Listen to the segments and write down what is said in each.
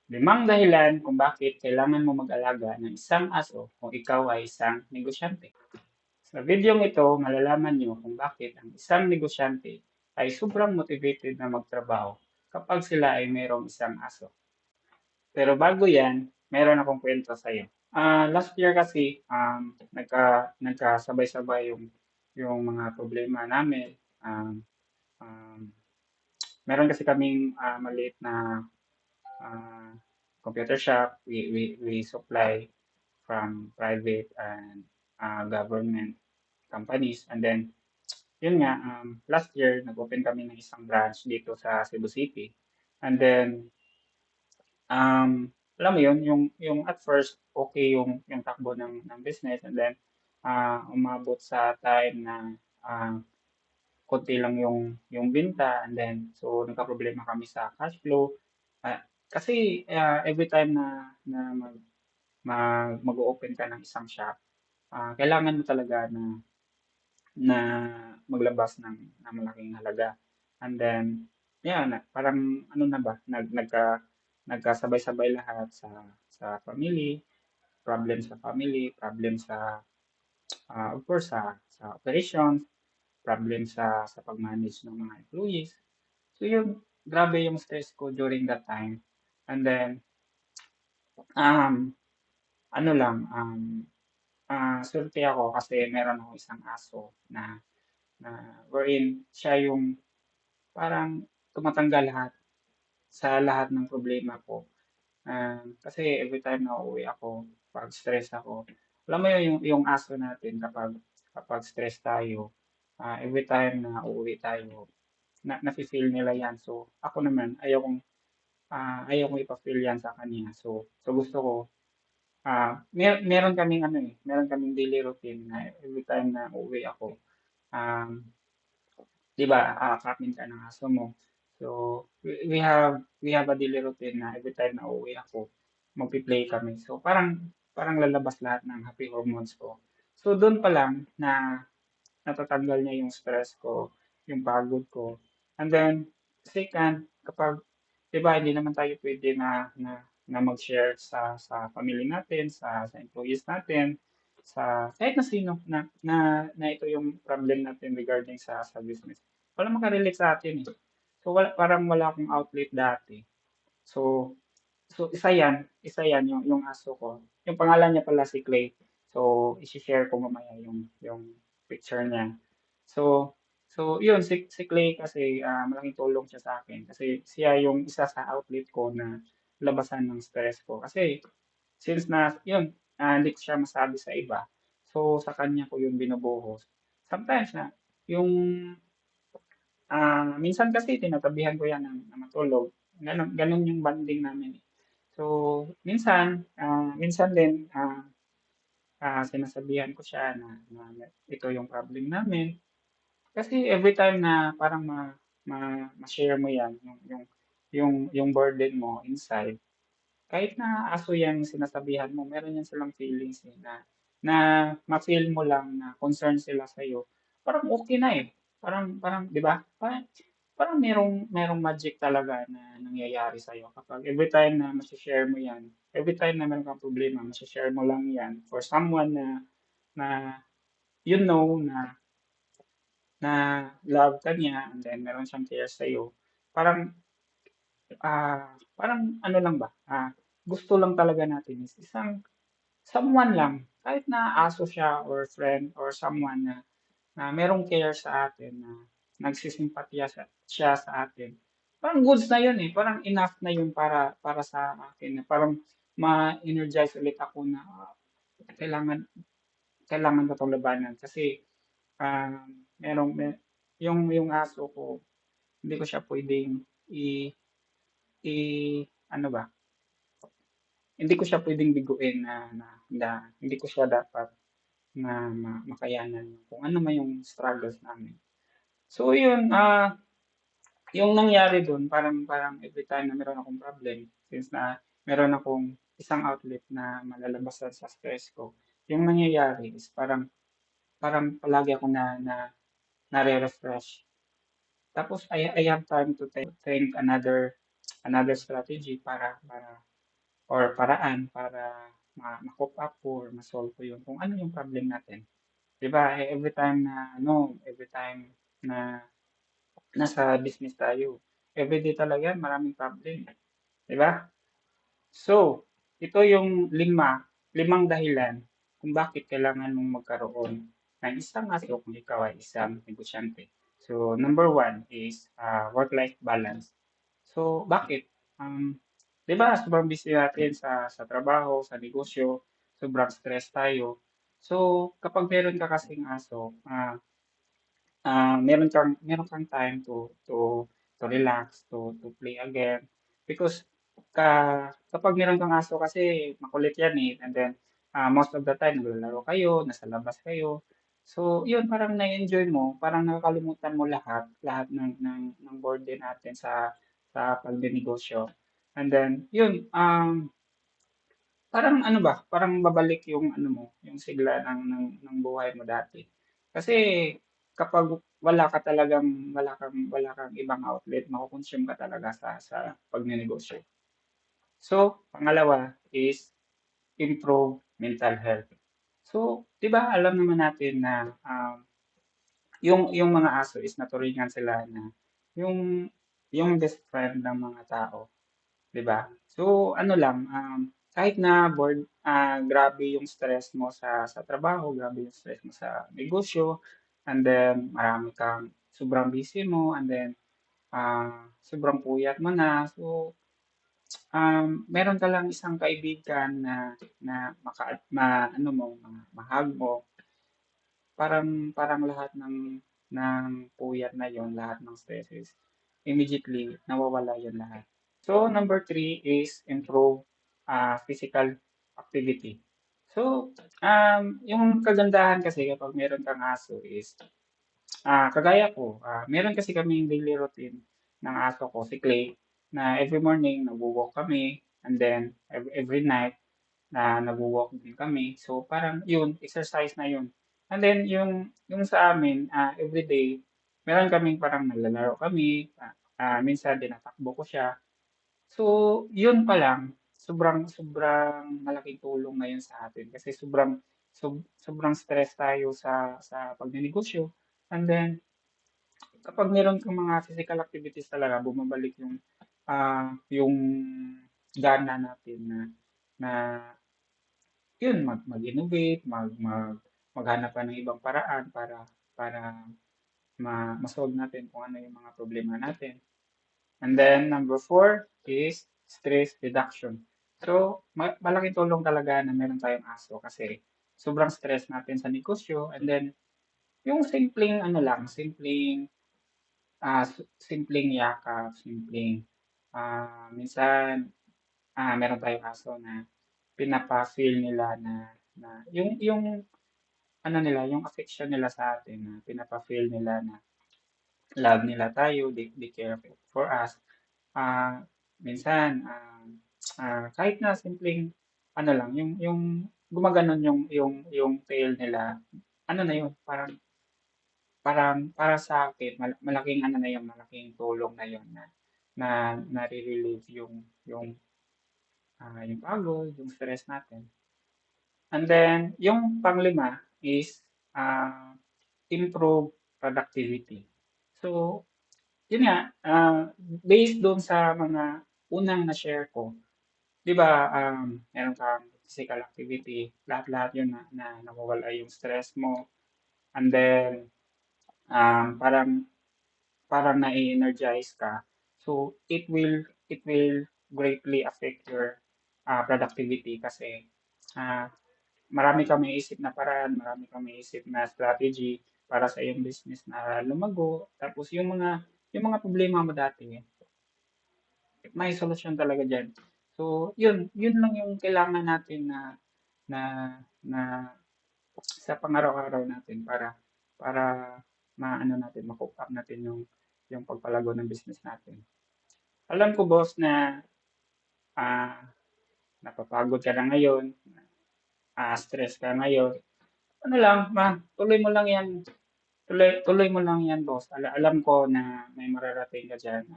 5 dahilan kung bakit kailangan mo mag-alaga ng isang aso kung ikaw ay isang negosyante. Sa videong ito, malalaman niyo kung bakit ang isang negosyante ay sobrang motivated na magtrabaho kapag sila ay mayroong isang aso. Pero bago yan, meron akong kwento sa'yo. Last year kasi, nagkasabay-sabay yung mga problema namin. Um, Meron kasi kaming maliit na uh, computer shop. We supply from private and government companies. And then, yun nga, last year, nag-open kami ng isang branch dito sa Cebu City. And then, alam mo yun, yung at first, okay yung takbo ng business. And then, umabot sa time na konti lang yung binta. And then, so, nagka-problema kami sa cash flow. Kasi every time na mag-open ka ng isang shop, kailangan mo talaga na maglabas ng malaking halaga. And then, yeah, parang ano na ba, nagkasabay-sabay lahat sa family, problem sa of course sa operations, problem sa pag-manage ng mga employees. So yun, grabe yung stress ko during that time. And then, um, ano lang, swerte ako kasi meron ako isang aso na wherein siya yung parang tumatanggal lahat sa lahat ng problema ko. Kasi every time na uuwi ako, pag stress ako, alam mo yun, yung aso natin kapag stress tayo, every time na uuwi tayo, nafe-feel nila yan. So, ako naman, ayaw kong ipa-feel yan sa kanya. So gusto ko, meron kaming ano eh, meron kaming daily routine na every time na uuwi ako, um, 'di ba, aakatin ka ng aso mo. So, we have a daily routine na every time na uuwi ako, magpi-play kami. So, parang lalabas lahat ng happy hormones ko. So, dun pa lang na natatanggal niya yung stress ko, yung pagod ko. And then, second, kapag, 'di ba, hindi naman tayo pwede na mag-share sa family natin, sa employees natin, sa kahit na sino na ito yung problem natin regarding sa business. Walang maka-relate sa atin eh. So parang wala akong outlet dati. So isa yan yung aso ko. Yung pangalan niya pala si Clay. So i-share ko mamaya yung picture niya. So yun si Clay kasi malaking tulong siya sa akin kasi siya yung isa sa outlet ko na labasan ng stress ko. Kasi since na yun, hindi ko siya masabi sa iba. So sa kanya ko yung binubuhos. Sometimes na yung minsan kasi tinatabihan ko yan na matulog. Ganun yung bonding namin eh. So, minsan din, sinasabihan ko siya na ito yung problem namin. Kasi every time na parang ma-share mo yan, yung burden mo inside, kahit na aso yan sinasabihan mo, meron yan silang feelings eh, na ma-feel mo lang na concern sila sa'yo. Parang okay na eh. Parang, di ba? Parang merong magic talaga na nangyayari sa'yo kapag every time na share mo yan, every time na meron kang problema, share mo lang yan for someone na you know na love ka niya and then meron siyang care sa'yo. Parang, parang ano lang ba, gusto lang talaga natin is isang someone lang, kahit na aso siya or friend or someone na merong care sa atin, na nagsisimpatya siya sa atin. Parang goods na yun eh. Parang enough na yun para sa akin. Na parang ma-energize ulit ako na kailangan, kailangan ko itong labanan. Kasi yung aso ko, hindi ko siya pwedeng i, ano ba, hindi ko siya pwedeng biguin na hindi ko siya dapat na makayanan kung ano man yung struggles namin. So yun, yung nangyari dun, parang every time na meron akong problem, since na meron akong isang outlet na malalabasan sa stress ko, yung nangyayari is parang palagi ako na nare-refresh. Tapos I have time to think another strategy para or paraan para ma-cope up or ma-solve ko yung kung ano yung problem natin. 'Di ba, every time na ano, every time na nasa business tayo, everyday talaga maraming problem, 'di ba? So, ito yung limang dahilan kung bakit kailangan mong magkaroon ng isang aso kung ikaw ay isang negosyante. So, number one is work-life balance. So, bakit? 'Di ba, sobrang busy natin sa trabaho, sa negosyo, sobrang stress tayo. So, kapag meron ka kasing aso, meron kang time to relax, to play again. Because kapag meron kang aso kasi makulit yan eh. And then, most of the time, naglalaro kayo, nasa labas kayo. So, yun, parang na-enjoy mo, parang nakakalimutan mo lahat ng burden natin sa pagdinegosyo. And then, yun, parang ano ba, parang babalik yung ano mo, yung sigla ng buhay mo dati. Kasi kapag wala kang ibang outlet, mako-consume ka talaga sa pagnenegosyo. So, pangalawa is improve mental health. So, 'di ba alam naman natin na yung mga aso is naturingan sila na yung yung best friend ng mga tao. 'Di ba? So, ano lang, kahit na bored, grabe yung stress mo sa trabaho, grabe yung stress mo sa negosyo, and then marami kang sobrang busy mo, and then sobrang puyat mo na. So, meron ka lang isang kaibigan na ano mo, mahag mo, parang parang lahat ng puyat na yon, lahat ng stresses, immediately nawawala yon lahat. So, number three is improve physical activity. So, yung kagandahan kasi kapag meron kang aso is, kagaya ko, meron kasi kaming daily routine ng aso ko, si Clay, na every morning nagwo-walk kami, and then every night na nagwo-walk din kami. So, parang yun, exercise na yun. And then, yung sa amin, everyday, meron kaming parang naglalaro kami, minsan tinatakbo ko siya. So, yun pa lang, sobrang sobrang malaking tulong na yun sa atin kasi sobrang stress tayo sa pagnenegosyo. And then, kapag meron kang mga physical activities talaga, bumabalik yung gana natin na yun, mag-innovate, maghanap pa ng ibang paraan para ma-solve natin kung ano yung mga problema natin. And then number four is stress reduction. So, malaking tulong talaga na meron tayong aso kasi sobrang stress natin sa negosyo, and then yung simpleng ano lang, simpleng yakap, minsan meron tayong aso na pinapa-feel nila na yung ano nila, yung affection nila sa atin, na pinapa-feel nila na love nila tayo, they care for us. Minsan, kahit na simpleng ano lang, yung gumaganon yung tail nila, ano na yun, parang parang para sa akin, malaking ano na yun, malaking tulong na yun na nare-relieve yung pagod, yung stress natin. And then, yung panglima is improve productivity. So, yun nga, based doon sa mga unang na-share ko, 'di ba, meron kang physical activity, lahat-lahat yun na nawawala yung stress mo, and then, parang parang na-e-energize ka. So, it will greatly affect your productivity kasi ah, marami kang maiisip na paraan, marami kang maiisip na strategy para sa iyong business na lumago. Tapos yung mga problema mo dati, may solusyon talaga diyan. So, yun lang yung kailangan natin na na sa pang-araw-araw natin para maano natin, ma-cope up natin yung pagpalago ng business natin. Alam ko boss na ah, napapagod ka na ngayon, stress ka ngayon. Ano lang, tuloy mo lang 'yan. Tuloy mo lang 'yan, boss. Alam ko na may mararating ka diyan.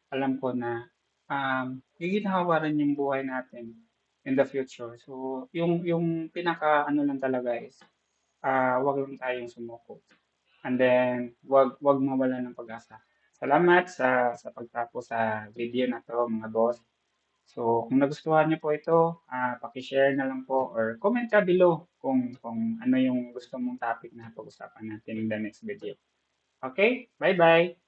Alam ko na giginhawa rin yung buhay natin. in the future. So, yung pinaka-ano lang talaga is, 'wag lang tayong sumuko. And then, 'wag mawalan ng pag-asa. Salamat sa pagtapos sa video na 'to, mga boss. So, kung nagustuhan niyo po ito, paki-share na lang po or comment ka below kung ano yung gusto mong topic na pag-usapan natin in the next video. Okay, bye-bye.